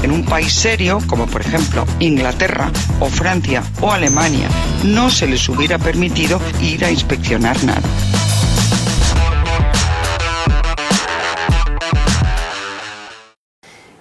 En un país serio, como por ejemplo Inglaterra o Francia o Alemania, no se les hubiera permitido ir a inspeccionar nada.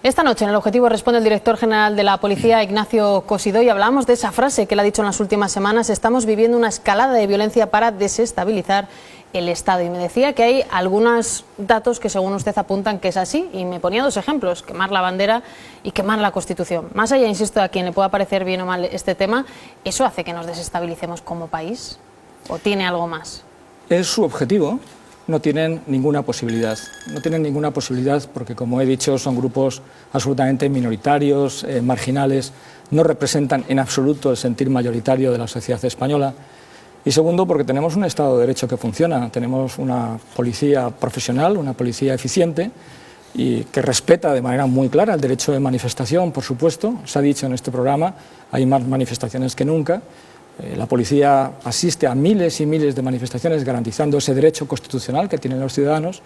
Esta noche en El Objetivo responde el director general de la Policía, Ignacio Cosidó, y hablamos de esa frase que él ha dicho en las últimas semanas: estamos viviendo una escalada de violencia para desestabilizar el Estado. Y me decía que hay algunos datos que según usted apuntan que es así, y me ponía dos ejemplos: quemar la bandera y quemar la Constitución. Más allá, insisto, a quien le pueda parecer bien o mal este tema, ¿eso hace que nos desestabilicemos como país? ¿O tiene algo más? Es su objetivo. No tienen ninguna posibilidad. No tienen ninguna posibilidad porque, como he dicho, son grupos absolutamente minoritarios, marginales, no representan en absoluto el sentir mayoritario de la sociedad española. Y segundo, porque tenemos un Estado de Derecho que funciona, tenemos una policía profesional, una policía eficiente y que respeta de manera muy clara el derecho de manifestación, por supuesto. Se ha dicho en este programa, hay más manifestaciones que nunca. La policía asiste a miles y miles de manifestaciones garantizando ese derecho constitucional que tienen los ciudadanos,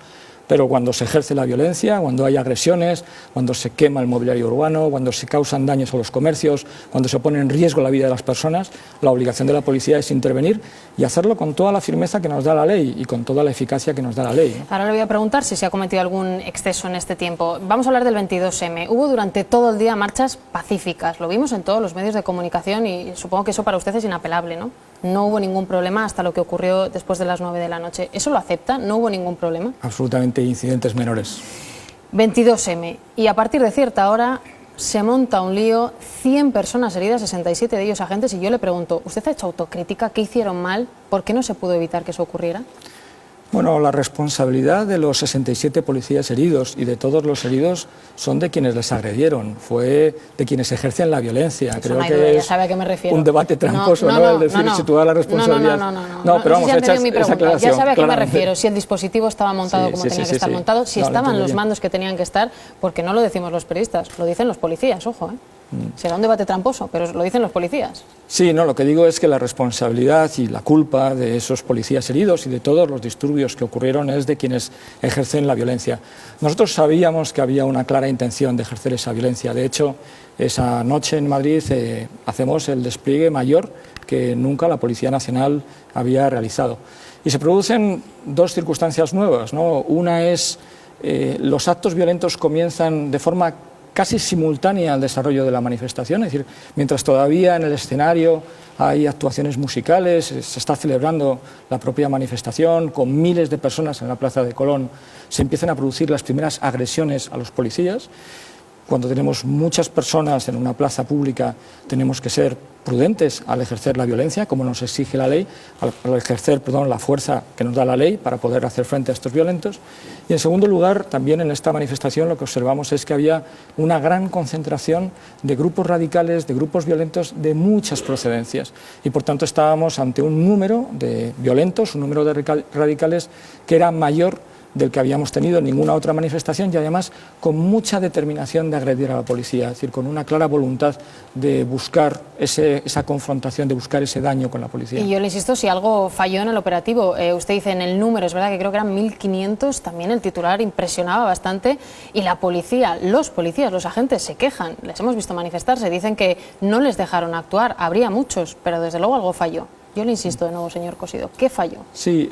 pero cuando se ejerce la violencia, cuando hay agresiones, cuando se quema el mobiliario urbano, cuando se causan daños a los comercios, cuando se pone en riesgo la vida de las personas, la obligación de la policía es intervenir y hacerlo con toda la firmeza que nos da la ley y con toda la eficacia que nos da la ley. Ahora le voy a preguntar si se ha cometido algún exceso en este tiempo. Vamos a hablar del 22M. Hubo durante todo el día marchas pacíficas, lo vimos en todos los medios de comunicación y supongo que eso para usted es inapelable, ¿no? No hubo ningún problema hasta lo que ocurrió después de las 9 de la noche. ¿Eso lo acepta? ¿No hubo ningún problema? Absolutamente incidentes menores. 22M. Y a partir de cierta hora se monta un lío, 100 personas heridas, 67 de ellos agentes, y yo le pregunto, ¿usted ha hecho autocrítica? ¿Qué hicieron mal? ¿Por qué no se pudo evitar que eso ocurriera? Bueno, la responsabilidad de los 67 policías heridos y de todos los heridos son de quienes les agredieron, fue de quienes ejercen la violencia. Eso Creo no hay que duda, ya es sabe a qué me refiero. un debate tramposo, ¿no? Es decir, situar la responsabilidad. No, pero vamos, si hecha mi esa pregunta. aclaración. Ya sabe a qué me refiero, si el dispositivo estaba montado como tenía que estar montado, si estaban los mandos que tenían que estar, porque no lo decimos los periodistas, lo dicen los policías, ojo, ¿eh? Será un debate tramposo, pero lo dicen los policías. Sí, no, lo que digo es que la responsabilidad y la culpa de esos policías heridos y de todos los disturbios que ocurrieron es de quienes ejercen la violencia. Nosotros sabíamos que había una clara intención de ejercer esa violencia. De hecho, esa noche en Madrid hacemos el despliegue mayor que nunca la Policía Nacional había realizado. Y se producen dos circunstancias nuevas, ¿no? Una es los actos violentos comienzan de forma casi simultánea al desarrollo de la manifestación, es decir, mientras todavía en el escenario hay actuaciones musicales, se está celebrando la propia manifestación con miles de personas en la Plaza de Colón, se empiezan a producir las primeras agresiones a los policías. Cuando tenemos muchas personas en una plaza pública tenemos que ser prudentes al ejercer la violencia, como nos exige la ley, al ejercer la fuerza que nos da la ley para poder hacer frente a estos violentos. Y en segundo lugar, también en esta manifestación lo que observamos es que había una gran concentración de grupos radicales, de grupos violentos de muchas procedencias. Y por tanto estábamos ante un número de violentos, un número de radicales que era mayor del que habíamos tenido en ninguna otra manifestación y además con mucha determinación de agredir a la policía, es decir, con una clara voluntad de buscar esa confrontación, de buscar ese daño con la policía. Y yo le insisto, si algo falló en el operativo, usted dice en el número, es verdad que creo que eran 1.500, también el titular impresionaba bastante y la policía, los policías, los agentes se quejan, les hemos visto manifestarse, dicen que no les dejaron actuar, habría muchos, pero desde luego algo falló. Yo le insisto de nuevo, señor Cosidó, ¿qué falló? Sí.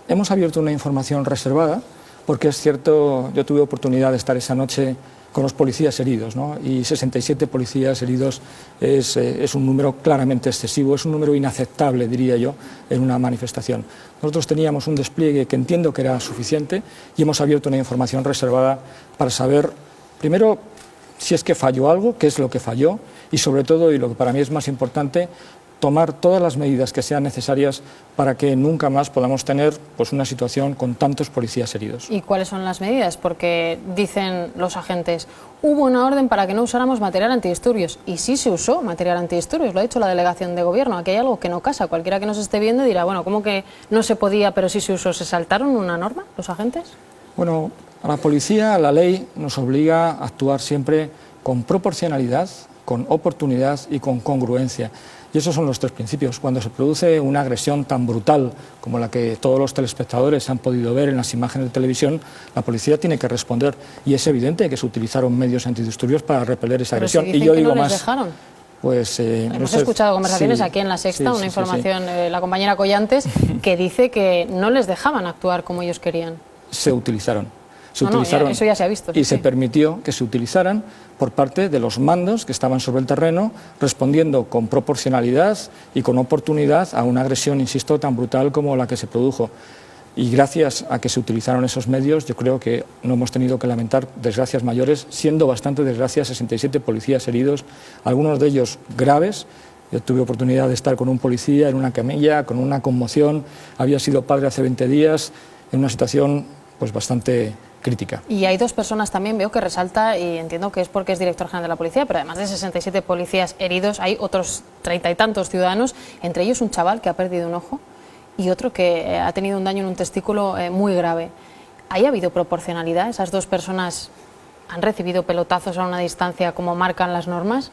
Hemos abierto una información reservada, porque es cierto, yo tuve oportunidad de estar esa noche con los policías heridos, ¿no? Y 67 policías heridos es un número claramente excesivo, es un número inaceptable, diría yo, en una manifestación. Nosotros teníamos un despliegue que entiendo que era suficiente y hemos abierto una información reservada para saber, primero, si es que falló algo, qué es lo que falló y sobre todo, y lo que para mí es más importante, tomar todas las medidas que sean necesarias para que nunca más podamos tener una situación con tantos policías heridos. ¿Y cuáles son las medidas? Porque dicen los agentes, hubo una orden para que no usáramos material antidisturbios, y sí se usó material antidisturbios, lo ha dicho la delegación de gobierno. Aquí hay algo que no casa, cualquiera que nos esté viendo dirá, bueno, ¿cómo que no se podía pero sí se usó? ¿Se saltaron una norma los agentes? Bueno, a la policía, la ley nos obliga a actuar siempre con proporcionalidad, con oportunidad y con congruencia. Y esos son los tres principios. Cuando se produce una agresión tan brutal como la que todos los telespectadores han podido ver en las imágenes de televisión, la policía tiene que responder. Y es evidente que se utilizaron medios antidisturbios para repeler esa agresión. Pero si dicen que no les dejaron. Pues, hemos escuchado conversaciones aquí en La Sexta, una información, la compañera Collantes, que dice que no les dejaban actuar como ellos querían. Se utilizaron. Eso ya se ha visto. Y se permitió que se utilizaran por parte de los mandos que estaban sobre el terreno, respondiendo con proporcionalidad y con oportunidad a una agresión, insisto, tan brutal como la que se produjo. Y gracias a que se utilizaron esos medios, yo creo que no hemos tenido que lamentar desgracias mayores, siendo bastante desgracias 67 policías heridos, algunos de ellos graves. Yo tuve oportunidad de estar con un policía en una camilla, con una conmoción, había sido padre hace 20 días, en una situación pues bastante crítica. Y hay dos personas también, veo que resalta, y entiendo que es porque es director general de la policía, pero además de 67 policías heridos, hay otros 30 y tantos ciudadanos, entre ellos un chaval que ha perdido un ojo y otro que ha tenido un daño en un testículo muy grave. ¿Ahí ha habido proporcionalidad? ¿Esas dos personas han recibido pelotazos a una distancia como marcan las normas?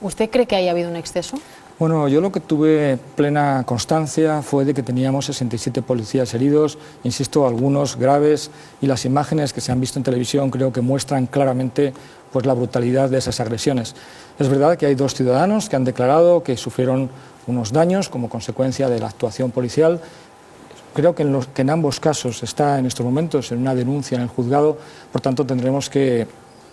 ¿Usted cree que haya habido un exceso? Bueno, yo lo que tuve plena constancia fue de que teníamos 67 policías heridos, insisto, algunos graves, y las imágenes que se han visto en televisión creo que muestran claramente pues, la brutalidad de esas agresiones. Es verdad que hay dos ciudadanos que han declarado que sufrieron unos daños como consecuencia de la actuación policial. Creo que en ambos casos está en estos momentos en una denuncia en el juzgado, por tanto tendremos que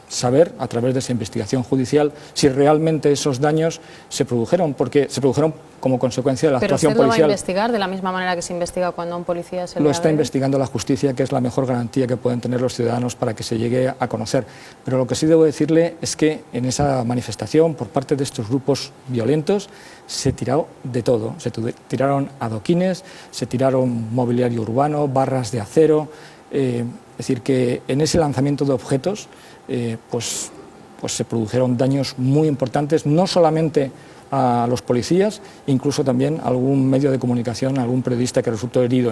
saber a través de esa investigación judicial si realmente esos daños se produjeron, porque se produjeron como consecuencia de la actuación policial. ¿Pero usted lo va a investigar de la misma manera que se investiga cuando a un policía se le Lo está investigando la justicia, que es la mejor garantía que pueden tener los ciudadanos para que se llegue a conocer. Pero lo que sí debo decirle es que en esa manifestación, por parte de estos grupos violentos, se tiró de todo. Se tiraron adoquines, se tiraron mobiliario urbano, barras de acero. Es decir, que en ese lanzamiento de objetos pues se produjeron daños muy importantes, no solamente a los policías, incluso también a algún medio de comunicación, a algún periodista que resultó herido.